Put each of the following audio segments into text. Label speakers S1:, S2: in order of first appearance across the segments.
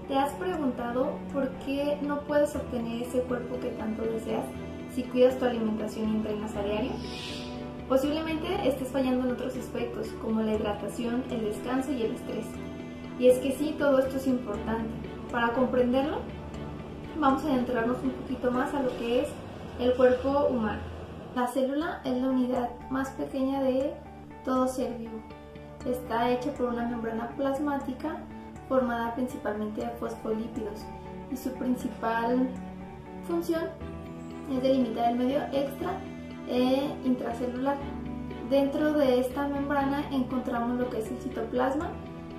S1: ¿Te has preguntado por qué no puedes obtener ese cuerpo que tanto deseas si cuidas tu alimentación y entrenas a diario? Posiblemente estés fallando en otros aspectos, como la hidratación, el descanso y el estrés. Y es que sí, todo esto es importante. Para comprenderlo, vamos a adentrarnos un poquito más a lo que es el cuerpo humano. La célula es la unidad más pequeña de todo ser vivo. Está hecha por una membrana plasmática formada principalmente de fosfolípidos y su principal función es delimitar el medio extra e intracelular. Dentro de esta membrana encontramos lo que es el citoplasma,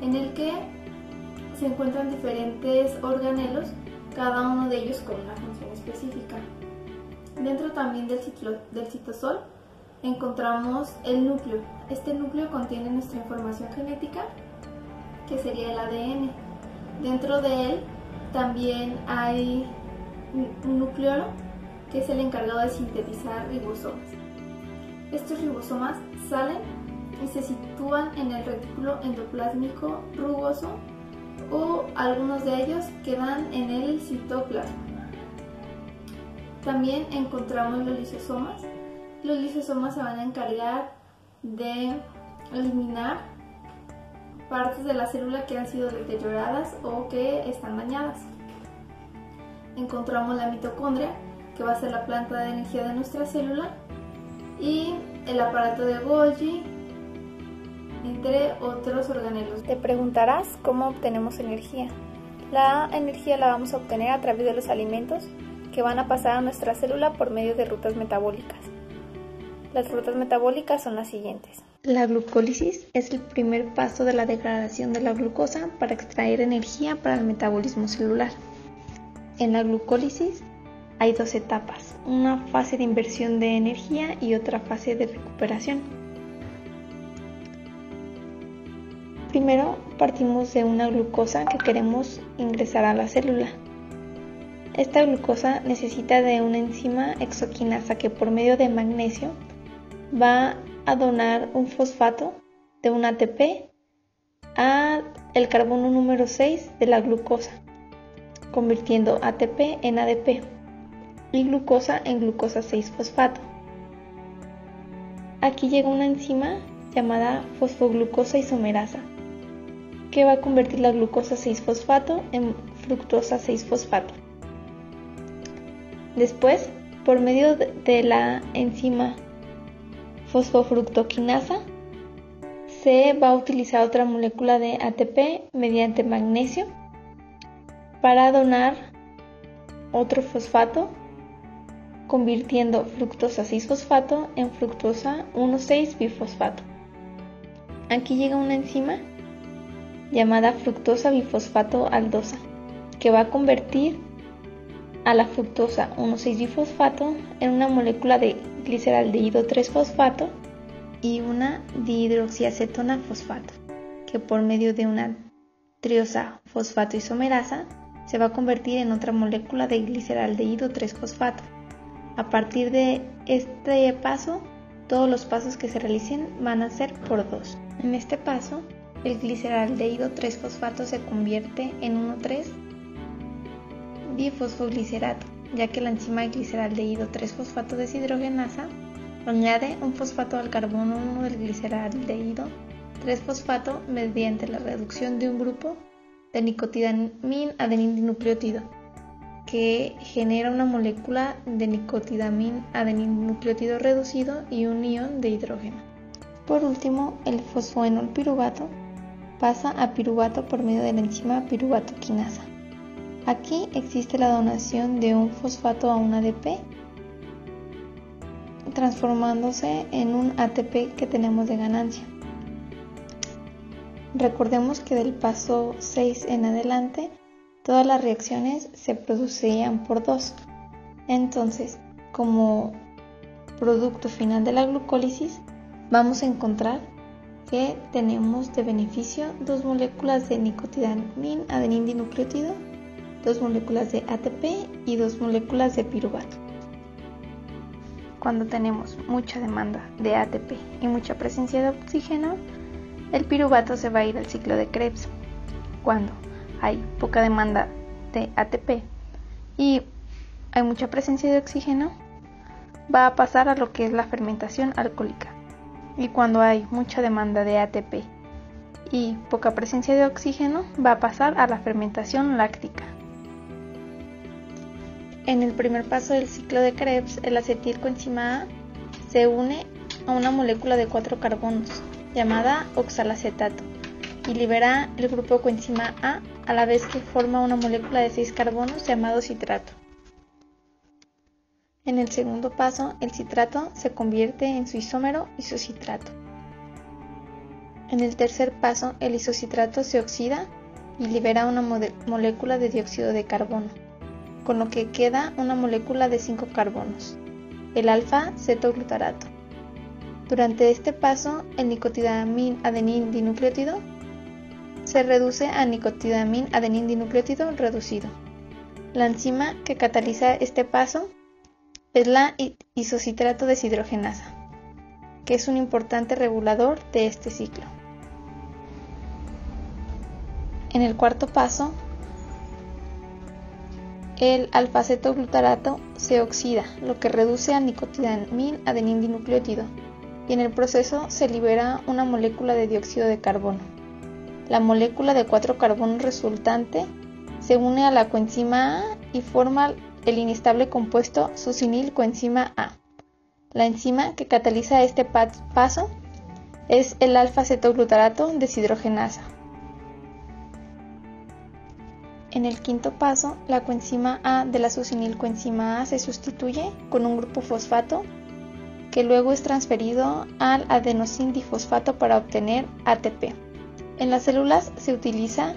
S1: en el que se encuentran diferentes organelos, cada uno de ellos con una función específica. Dentro también del citosol encontramos el núcleo. Este núcleo contiene nuestra información genética, que sería el ADN. Dentro de él también hay un nucleolo, que es el encargado de sintetizar ribosomas. Estos ribosomas salen y se sitúan en el retículo endoplásmico rugoso, o algunos de ellos quedan en el citoplasma. También encontramos los lisosomas. Los lisosomas se van a encargar de eliminar partes de la célula que han sido deterioradas o que están dañadas. Encontramos la mitocondria, que va a ser la planta de energía de nuestra célula, y el aparato de Golgi, entre otros organelos. Te preguntarás cómo obtenemos energía. La energía la vamos a obtener a través de los alimentos que van a pasar a nuestra célula por medio de rutas metabólicas. Las rutas metabólicas son las siguientes. La glucólisis es el primer paso de la degradación de la glucosa para extraer energía para el metabolismo celular. En la glucólisis hay dos etapas, una fase de inversión de energía y otra fase de recuperación. Primero partimos de una glucosa que queremos ingresar a la célula. Esta glucosa necesita de una enzima exoquinasa que por medio de magnesio va a donar un fosfato de un ATP al carbono número 6 de la glucosa, convirtiendo ATP en ADP y glucosa en glucosa 6-fosfato. Aquí llega una enzima llamada fosfoglucosa isomerasa, que va a convertir la glucosa 6-fosfato en fructosa 6-fosfato. Después, por medio de la enzima fosfofructoquinasa, se va a utilizar otra molécula de ATP mediante magnesio para donar otro fosfato, convirtiendo fructosa 6-fosfato en fructosa 1,6-bifosfato. Aquí llega una enzima llamada fructosa bifosfato aldosa, que va a convertir a la fructosa 1,6-bifosfato en una molécula de gliceraldehído 3-fosfato y una dihidroxiacetona fosfato, que por medio de una triosa fosfato isomerasa se va a convertir en otra molécula de gliceraldehído 3-fosfato. A partir de este paso, todos los pasos que se realicen van a ser por 2. En este paso, el gliceraldehído 3-fosfato se convierte en 1,3-difosfoglicerato, ya que la enzima gliceraldehído 3-fosfato deshidrogenasa añade un fosfato al carbono 1 del gliceraldehído 3-fosfato mediante la reducción de un grupo de nicotidamin-adenin-dinucleótido, que genera una molécula de nicotidamin-adenin-dinucleótido reducido y un ion de hidrógeno. Por último, el fosfoenol piruvato pasa a piruvato por medio de la enzima piruvatoquinasa. Aquí existe la donación de un fosfato a un ADP, transformándose en un ATP que tenemos de ganancia. Recordemos que del paso 6 en adelante, todas las reacciones se producirían por 2. Entonces, como producto final de la glucólisis, vamos a encontrar que tenemos de beneficio 2 moléculas de nicotidamin-adenin-dinucleótido, 2 moléculas de ATP y 2 moléculas de piruvato. Cuando tenemos mucha demanda de ATP y mucha presencia de oxígeno, el piruvato se va a ir al ciclo de Krebs. Cuando
S2: hay poca demanda de ATP y hay mucha presencia de oxígeno, va a pasar a lo que es la fermentación alcohólica. Y cuando hay mucha demanda de ATP y poca presencia de oxígeno, va a pasar a la fermentación láctica. En el primer paso del ciclo de Krebs, el acetilcoenzima A se une a una molécula de 4 carbonos llamada oxalacetato y libera el grupo coenzima A la vez que forma una molécula de 6 carbonos llamado citrato. En el segundo paso, el citrato se convierte en su isómero isocitrato. En el tercer paso, el isocitrato se oxida y libera una molécula de dióxido de carbono, con lo que queda una molécula de 5 carbonos, el alfa-cetoglutarato. Durante este paso, el nicotinamida-adenín dinucleótido se reduce a nicotinamida-adenín dinucleótido reducido. La enzima que cataliza este paso es la isocitrato deshidrogenasa, que es un importante regulador de este ciclo. En el cuarto paso, el alfa-cetoglutarato se oxida, lo que reduce a nicotinamida-adenín dinucleótido, y en el proceso se libera una molécula de dióxido de carbono. La molécula de 4 carbonos resultante se une a la coenzima A y forma el inestable compuesto succinilcoenzima A. La enzima que cataliza este paso es el alfa-cetoglutarato deshidrogenasa. En el quinto paso, la coenzima A de la succinilcoenzima A se sustituye con un grupo fosfato que luego es transferido al adenosindifosfato para obtener ATP. En las células se utiliza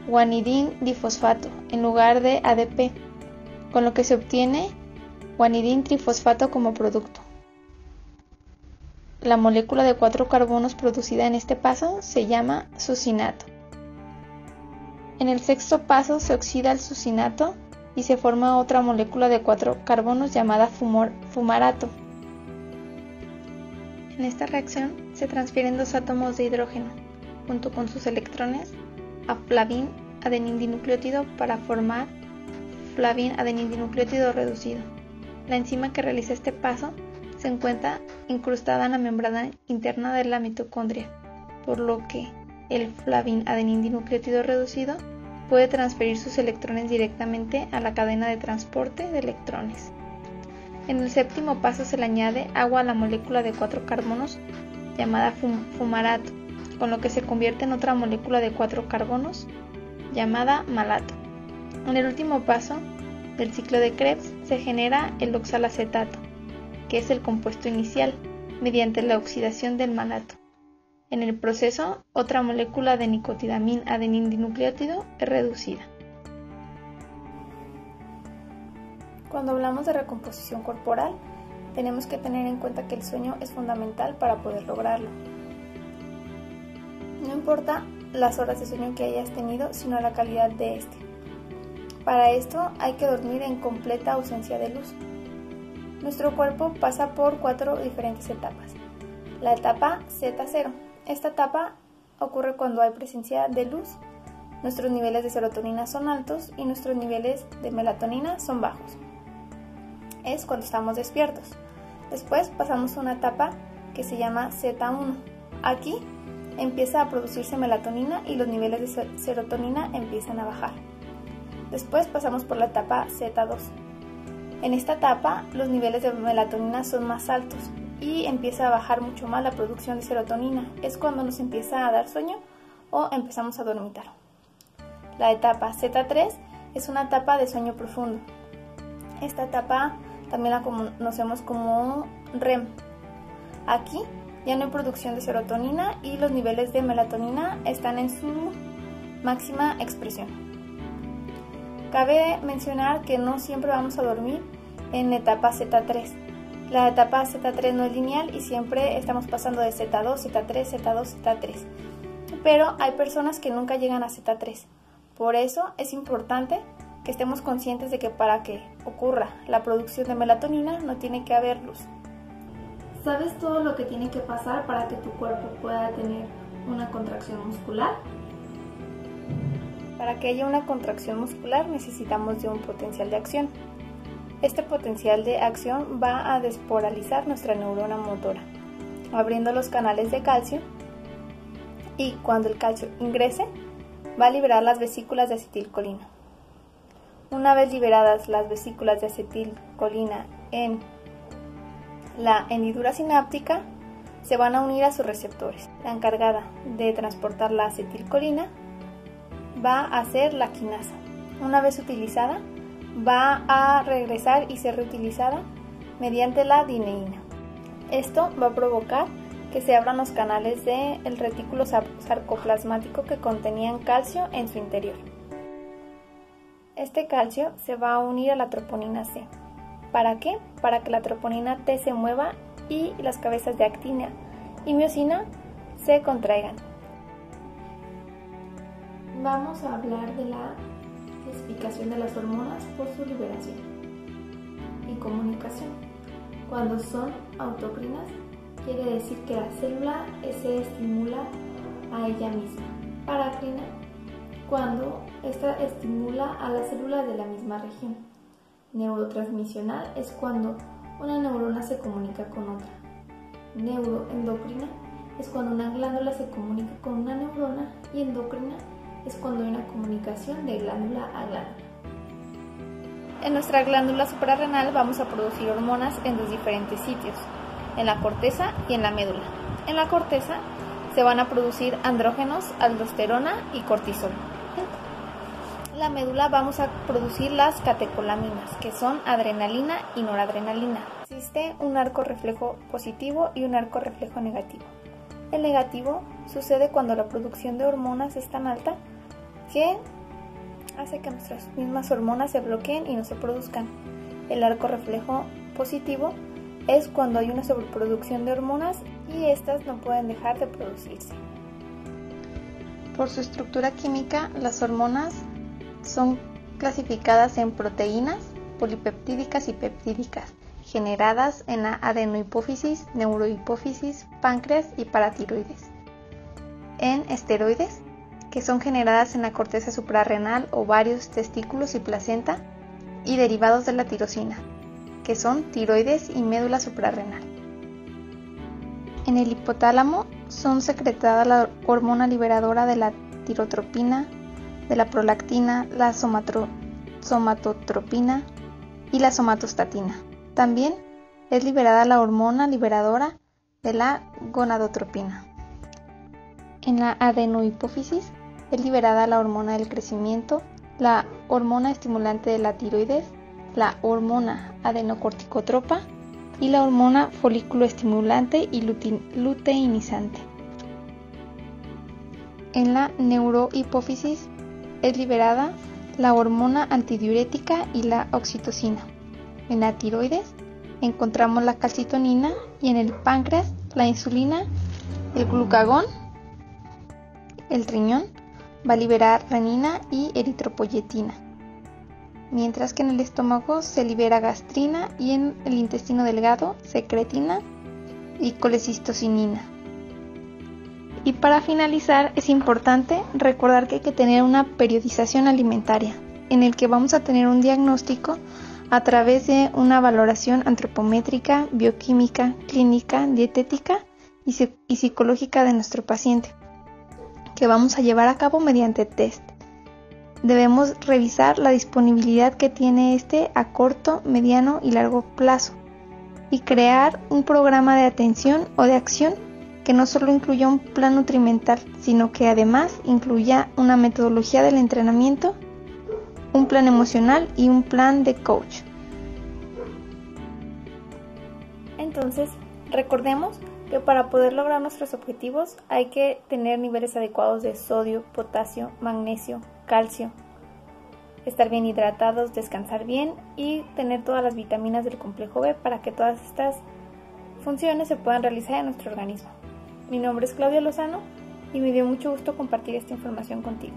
S2: guanidín difosfato en lugar de ADP, con lo que se obtiene guanidín trifosfato como producto. La molécula de 4 carbonos producida en este paso se llama succinato. En el sexto paso se oxida el succinato y se forma otra molécula de 4 carbonos llamada fumarato. En esta reacción se transfieren 2 átomos de hidrógeno, junto con sus electrones, a flavin-adenín dinucleótido para formar flavin-adenín dinucleótido reducido. La enzima que realiza este paso se encuentra incrustada en la membrana interna de la mitocondria, por lo que el flavin-adenín dinucleótido reducido puede transferir sus electrones directamente a la cadena de transporte de electrones. En el séptimo paso se le añade agua a la molécula de 4 carbonos llamada fumarato, con lo que se convierte en otra molécula de 4 carbonos llamada malato. En el último paso del ciclo de Krebs se genera el oxalacetato, que es el compuesto inicial, mediante la oxidación del malato. En el proceso, otra molécula de nicotinamida-adenín dinucleótido es reducida.
S1: Cuando hablamos de recomposición corporal, tenemos que tener en cuenta que el sueño es fundamental para poder lograrlo. No importa las horas de sueño que hayas tenido, sino la calidad de este. Para esto hay que dormir en completa ausencia de luz. Nuestro cuerpo pasa por 4 diferentes etapas. La etapa Z0. Esta etapa ocurre cuando hay presencia de luz, nuestros niveles de serotonina son altos y nuestros niveles de melatonina son bajos. Es cuando estamos despiertos. Después pasamos a una etapa que se llama Z1. Aquí empieza a producirse melatonina y los niveles de serotonina empiezan a bajar. Después pasamos por la etapa Z2. En esta etapa los niveles de melatonina son más altos y empieza a bajar mucho más la producción de serotonina. Es cuando nos empieza a dar sueño o empezamos a dormitar. La etapa Z3 es una etapa de sueño profundo. Esta etapa también la conocemos como REM. Aquí ya no hay producción de serotonina y los niveles de melatonina están en su máxima expresión. Cabe mencionar que no siempre vamos a dormir en etapa Z3. La etapa Z3 no es lineal y siempre estamos pasando de Z2, Z3, Z2, Z3. Pero hay personas que nunca llegan a Z3. Por eso es importante que estemos conscientes de que para que ocurra la producción de melatonina no tiene que haber luz.
S3: ¿Sabes todo lo que tiene que pasar para que tu cuerpo pueda tener una contracción muscular?
S2: Para que haya una contracción muscular necesitamos de un potencial de acción. Este potencial de acción va a despolarizar nuestra neurona motora, abriendo los canales de calcio, y cuando el calcio ingrese va a liberar las vesículas de acetilcolina. Una vez liberadas las vesículas de acetilcolina en la hendidura sináptica, se van a unir a sus receptores. La encargada de transportar la acetilcolina va a ser la quinasa. Una vez utilizada, va a regresar y ser reutilizada mediante la dineína. Esto va a provocar que se abran los canales del retículo sarcoplasmático que contenían calcio en su interior. Este calcio se va a unir a la troponina C. ¿Para qué? Para que la troponina T se mueva y las cabezas de actina y miosina se contraigan.
S1: Vamos a hablar de la clasificación de las hormonas por su liberación y comunicación. Cuando son autocrinas, quiere decir que la célula se estimula a ella misma. Paracrina, cuando esta estimula a las células de la misma región. Neurotransmisional es cuando una neurona se comunica con otra. Neuroendocrina es cuando una glándula se comunica con una neurona, y endocrina es cuando hay una comunicación de glándula a glándula.
S2: En nuestra glándula suprarrenal vamos a producir hormonas en dos diferentes sitios, en la corteza y en la médula. En la corteza se van a producir andrógenos, aldosterona y cortisol. En la médula vamos a producir las catecolaminas, que son adrenalina y noradrenalina. Existe un arco reflejo positivo y un arco reflejo negativo. El negativo sucede cuando la producción de hormonas es tan alta que hace que nuestras mismas hormonas se bloqueen y no se produzcan. El arco reflejo positivo es cuando hay una sobreproducción de hormonas y estas no pueden dejar de producirse. Por su estructura química, las hormonas son clasificadas en proteínas, polipeptídicas y peptídicas, generadas en la adenohipófisis, neurohipófisis, páncreas y paratiroides. En esteroides, que son generadas en la corteza suprarrenal, ovarios, testículos y placenta, y derivados de la tirosina, que son tiroides y médula suprarrenal. En el hipotálamo son secretadas la hormona liberadora de la tirotropina, de la prolactina, la somatotropina y la somatostatina. También es liberada la hormona liberadora de la gonadotropina. En la adenohipófisis es liberada la hormona del crecimiento, la hormona estimulante de la tiroides, la hormona adenocorticotropa y la hormona folículo estimulante y luteinizante. En la neurohipófisis es liberada la hormona antidiurética y la oxitocina. En la tiroides encontramos la calcitonina y en el páncreas la insulina, el glucagón, el riñón va a liberar renina y eritropoyetina, mientras que en el estómago se libera gastrina y en el intestino delgado secretina y colecistocinina. Y para finalizar, es importante recordar que hay que tener una periodización alimentaria, en el que vamos a tener un diagnóstico a través de una valoración antropométrica, bioquímica, clínica, dietética y psicológica de nuestro paciente, que vamos a llevar a cabo mediante test. Debemos revisar la disponibilidad que tiene a corto, mediano y largo plazo y crear un programa de atención o de acción que no solo incluya un plan nutrimental, sino que además incluya una metodología del entrenamiento, un plan emocional y un plan de coach. Entonces, recordemos que para poder lograr nuestros objetivos hay que tener niveles adecuados de sodio, potasio, magnesio, calcio, estar bien hidratados, descansar bien y tener todas las vitaminas del complejo B para que todas estas funciones se puedan realizar en nuestro organismo. Mi nombre es Claudia Lozano y me dio mucho gusto compartir esta información contigo.